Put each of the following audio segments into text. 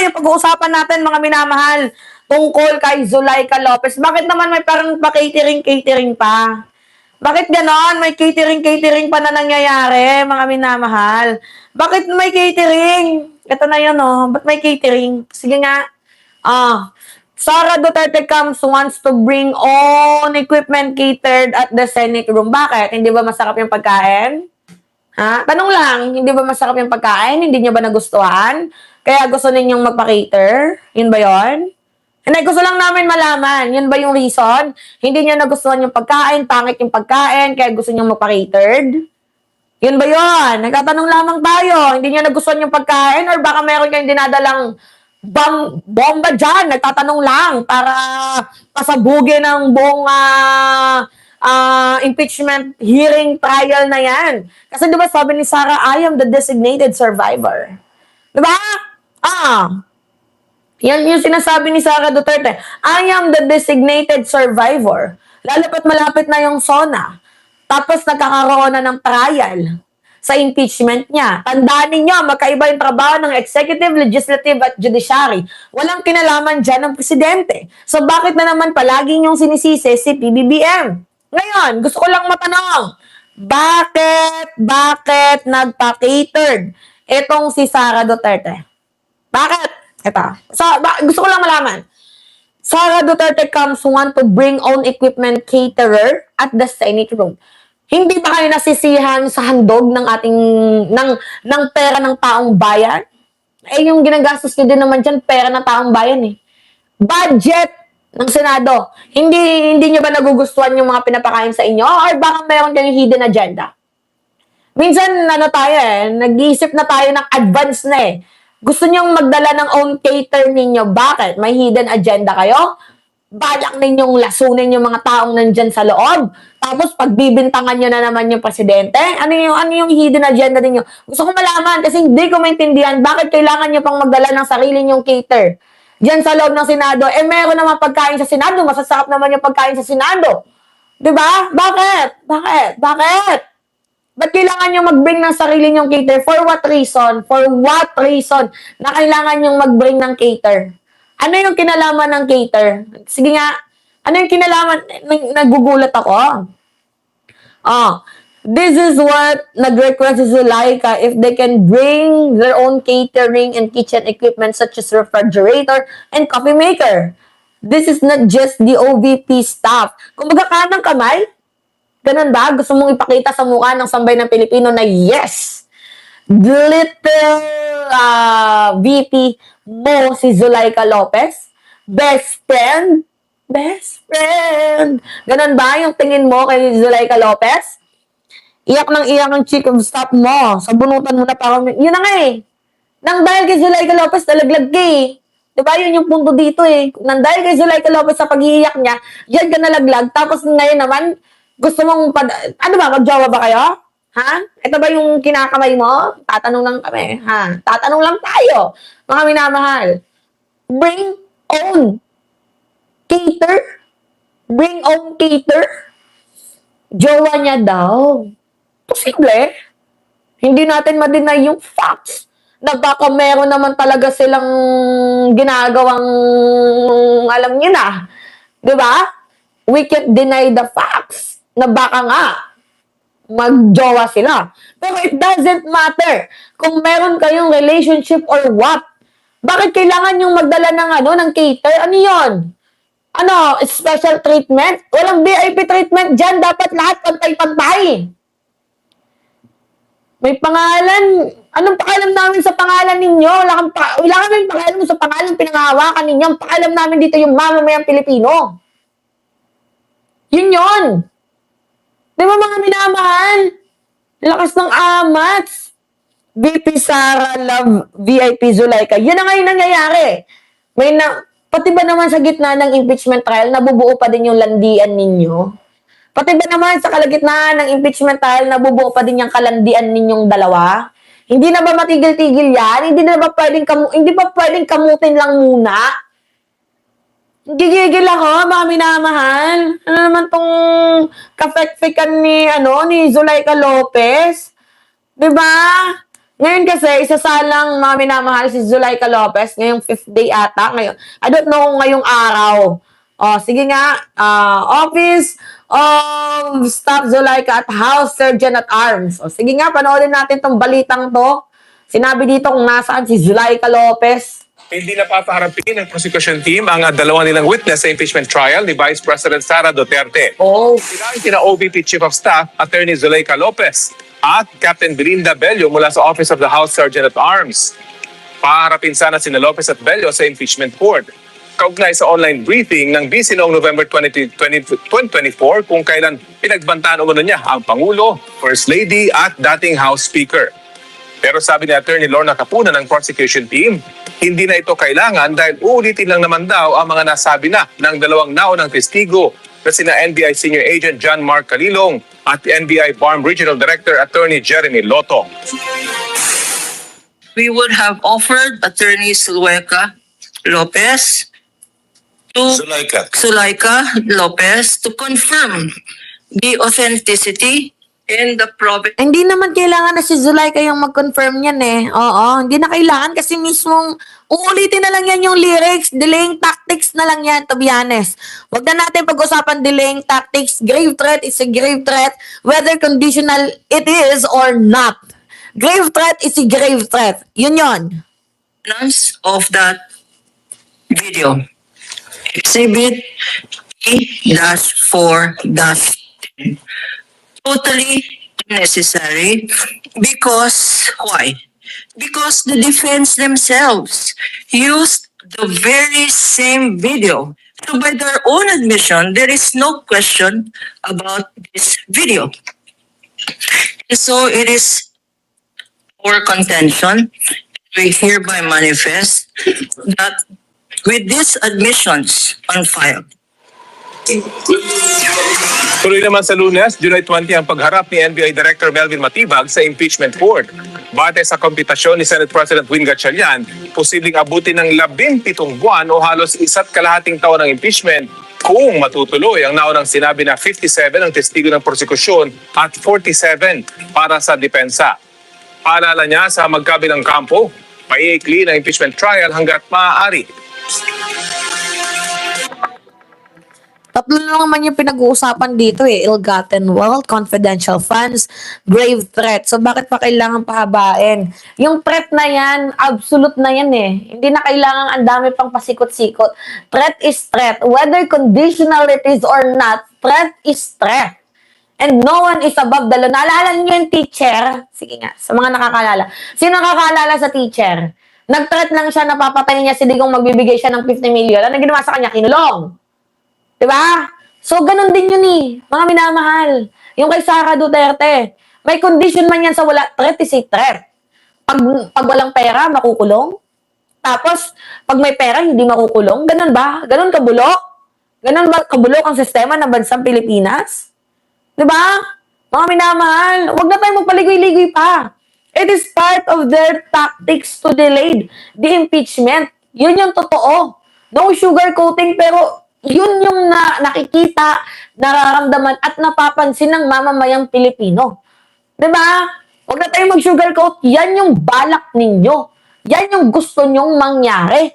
yung pag-uusapan natin, mga minamahal, tungkol kay Zulaika Lopez. Bakit naman may parang pa-catering-catering pa? Bakit ganon? May catering-catering pa na nangyayari, mga minamahal. Bakit may catering? Ito na yun, oh. Ba't may catering? Sige nga. Sara Duterte comes wants to bring own equipment catered at the Senate room. Bakit? Hindi ba masarap yung pagkain? Ha? Tanong lang, hindi ba masarap yung pagkain? Hindi niyo ba nagustuhan? Kaya gusto ninyong magpa-cater? Yun ba yun? Hindi, gusto lang namin malaman. Yun ba yung reason? Hindi niyo nagustuhan yung pagkain, pangit yung pagkain, kaya gusto niyo magpa-catered? Yun ba yun? Nagtatanong lamang tayo. Hindi niyo nagustuhan yung pagkain or baka meron kayong dinadalang bomba dyan? Nagtatanong lang para pasabugin ng buong impeachment hearing trial na yan. Kasi diba sabi ni Sara, I am the designated survivor. Diba? Yan yung sinasabi ni Sara Duterte. I am the designated survivor. Lalo pat malapit na yung SONA. Tapos nagkakaroon na ng trial sa impeachment niya. Tandaan ninyo, magkaiba yung trabaho ng executive, legislative, at judiciary. Walang kinalaman dyan ng presidente. So bakit na naman palaging yung sinisisi si PBBM? Ngayon, gusto ko lang matanong, bakit nagpa-catered itong si Sara Duterte? Bakit? Ito. Gusto ko lang malaman. Sara Duterte comes want to bring own equipment caterer at the Senate room. Hindi ba kayo nasisihan sa handog ng ating ng pera ng taong bayan? Eh, yung ginagastos nyo din naman dyan, pera ng taong bayan eh. Budget ng Senado. Hindi nyo ba nagugustuhan yung mga pinapakain sa inyo? Or baka meron kayong hidden agenda? Minsan, nag-iisip na tayo ng advance na eh. Gusto nyong magdala ng own cater ninyo. Bakit? May hidden agenda kayo? Balak ninyong lasunin yung mga taong nandyan sa loob. Tapos, pagbibintangan nyo na naman yung presidente. Ano yung hidden agenda ninyo? Gusto ko malaman kasi hindi ko maintindihan bakit kailangan nyo pang magdala ng sarili nyong cater. Diyan sa loob ng Senado, meron naman pagkain sa Senado. Masasarap naman yung pagkain sa Senado. Diba? Bakit? Ba't kailangan nyo mag-bring ng sarili nyong cater? For what reason? Na kailangan nyong mag-bring ng cater? Ano yung kinalaman ng cater? Sige nga, ano yung kinalaman? Nagugulat ako. This is what nag-request si Zulaika if they can bring their own catering and kitchen equipment such as refrigerator and coffee maker. This is not just the OVP staff. Kung baga kanang kamay, ganun ba? Gusto mong ipakita sa mukha ng sambay ng Pilipino na yes, little VP mo si Zulaika Lopez, best friend. Ganun ba yung tingin mo kay Zulaika Lopez? Iyak ng chick of staff mo. Sabunutan mo na parang, yun na nga eh. Nang dahil kay Zulaika Lopez, nalaglag ka eh. Diba yun yung punto dito eh. Nang dahil kay Zulaika Lopez sa pag-iiyak niya, diyan ka nalaglag. Tapos ngayon naman, gusto mong, ano ba, magjowa ba kayo? Ha? Ito ba yung kinakamay mo? Tatanong lang kami. Ha? Tatanong lang tayo. Mga minamahal. Bring own cater? Bring own cater? Jowa niya daw. Posible. Hindi natin ma-deny yung facts na baka meron naman talaga silang ginagawang alam niyo na. Diba? We can't deny the facts na baka nga magjowa sila. Pero it doesn't matter kung meron kayong relationship or what. Bakit kailangan yung magdala ng cater? Ano yun? Special treatment? Walang VIP treatment dyan. Dapat lahat pantay-pantay. May pangalan. Anong pakalam namin sa pangalan ninyo? Wala kami pakalam sa pangalan pinangahawakan ninyo. Ang pakalam namin dito yung mamamayang Pilipino. Yun. Di ba mga minamahal? Lakas ng amats. VP Sara Love VIP Zulaika. Yan na ngayon nangyayari. Pati ba naman sa gitna ng impeachment trial, nabubuo pa din yung landian ninyo? Pati ba naman sa kalagitnaan ng impeachment trial, nabubuo pa din yung kalandian ninyong dalawa? Hindi na ba matigil-tigil yan? Hindi ba pwedeng kamutin lang muna? Gigigil ako, mga minamahal. Ano naman tong kafek-fekan ni Zulaika Lopez? Diba? Ngayon kasi, isasalang mga minamahal si Zulaika Lopez, ngayong 5th day ata. Ngayon, I don't know kung ngayong araw. O, sige nga, Office of Staff Zulaika at House Surgeon at Arms. O, sige nga, panoorin natin tong balitang to. Sinabi dito kung nasaan si Zulaika Lopez. Hindi na papaharapin ng prosecution team ang dalawa nilang witness sa impeachment trial ni Vice President Sara Duterte. Oh, Sila ay kina OVP Chief of Staff, Attorney Zulaika Lopez at Captain Belinda Bello mula sa Office of the House Sergeant at Arms. Paharapin sana sina Lopez at Bello sa impeachment court. Kaugnay sa online briefing ng BC noong November 2024 kung kailan pinagbantaan umano niya ang Pangulo, First Lady at dating House Speaker. Pero sabi ni Attorney Lorna Capuna ng prosecution team, hindi na ito kailangan dahil uulitin lang naman daw ang mga nasabi na ng dalawang naunang testigo na sina NBI Senior Agent John Mark Calilong at NBI BARM Regional Director Attorney Jeremy Lotto. We would have offered Attorney Zulaika Lopez Zulaika Lopez to confirm the authenticity and the probability. hindi naman kailangan na si Zulaika yung mag-confirm yan eh. Oo, hindi na kailangan kasi mismong uulitin na lang yan yung lyrics. Delaying tactics na lang yan, to be honest. Huwag na natin pag-usapan delaying tactics. Grave threat is a grave threat, whether conditional it is or not. Grave threat is a grave threat. Yun yun. Of that video. Exhibit E-4-10. Totally unnecessary. Because, why? Because the defense themselves used the very same video. So by their own admission, there is no question about this video. And so it is our contention, we hereby manifest that with these admissions on file, Tuloy naman sa Lunes, July 20 ang pagharap ni NBI Director Melvin Matibag sa impeachment court. Bate sa kompitasyon ni Senate President Win Gatchalian, posibleng abutin ng 17 buwan o halos 1.5 taon ng impeachment kung matutuloy ang naunang sinabi na 57 ang testigo ng prosekusyon at 47 para sa depensa. Paalala niya sa magkabilang kampo, paiikli ng impeachment trial hanggat maaari. Tatlo na naman yung pinag-uusapan dito eh. Ill-gotten wealth, confidential funds, grave threat. So bakit pa kailangan pahabain? Yung threat na yan, absolute na yan eh. Hindi na kailangan ang dami pang pasikot-sikot. Threat is threat. Whether conditional it is or not, threat is threat. And no one is above the law. Naalala niyo yung teacher? Sige nga, sa mga nakakalala. Sino nakakaalala sa teacher? Nag-threat lang siya, napapatay niya si Digong magbibigay siya ng 50 million. Ano ginawa sa kanya? Kinulong. Diba? So, ganun din yun eh. Mga minamahal. Yung kay Sara Duterte. May condition man yan sa wala. Threat is a threat. Pag walang pera, makukulong. Tapos, pag may pera, hindi makukulong. Ganun ba? Ganun kabulok? Ganun ba kabulok ang sistema ng bansang Pilipinas? Diba? Mga minamahal. Huwag na tayo magpaligoy-ligoy pa. It is part of their tactics to delay the impeachment. Yun yung totoo. No sugarcoating, pero yun yung nakikita, nararamdaman at napapansin ng mamamayang Pilipino. Diba? Huwag na tayo mag-sugarcoat. Yan yung balak ninyo. Yan yung gusto nyong mangyari.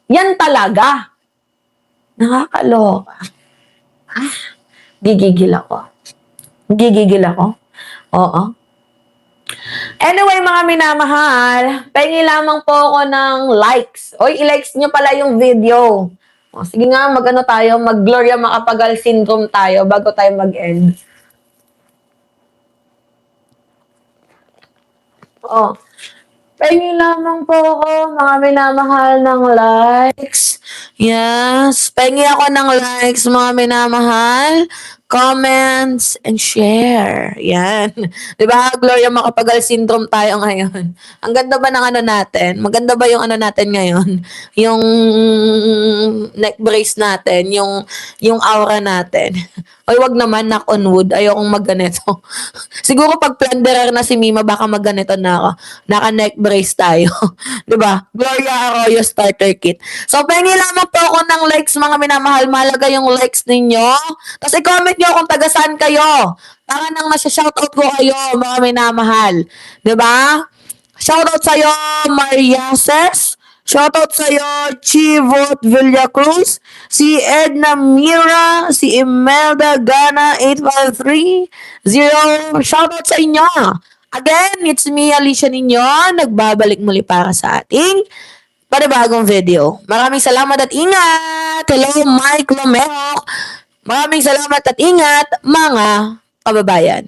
Yan talaga. Nakakaloka. Gigigil ako. Gigigil ako. Oo. Anyway, mga minamahal, pahingi lamang po ako ng likes. Oy, i-likes nyo pala yung video. O, sige nga, mag-ano tayo, mag-Gloria Macapagal syndrome tayo bago tayo mag-end. Oh, pahingi lamang po ako, mga minamahal ng likes. Yes, pahingi ako ng likes, mga minamahal. Comments and share. Yan. Diba, Gloria Macapagal syndrome tayo ngayon. Ang ganda ba ng ano natin? Maganda ba yung ano natin ngayon? Yung neck brace natin, yung aura natin. Oy, wag naman, knock on wood. Ayokong magganito. Siguro pag plunderer na si Mima, baka magganito na ako. Naka-neck brace tayo. Diba? Gloria Arroyo starter kit. So, pengi lamang po ako ng likes, mga minamahal. Malaga yung likes ninyo. Tapos i-comment nyo kung taga saan kayo. Para nang nasa-shoutout ko kayo, mga minamahal. Diba? Shoutout sa'yo, Mariases. Shoutout sa'yo, Chivot Villacruz. Si Edna Mira. Si Imelda Gana 8530. Shoutout sa inyo. Again, it's me, Alicia Ninyo. Nagbabalik muli para sa ating panibagong video. Maraming salamat at ingat. Hello, Mike Lomero. Maraming salamat at ingat, mga kababayan.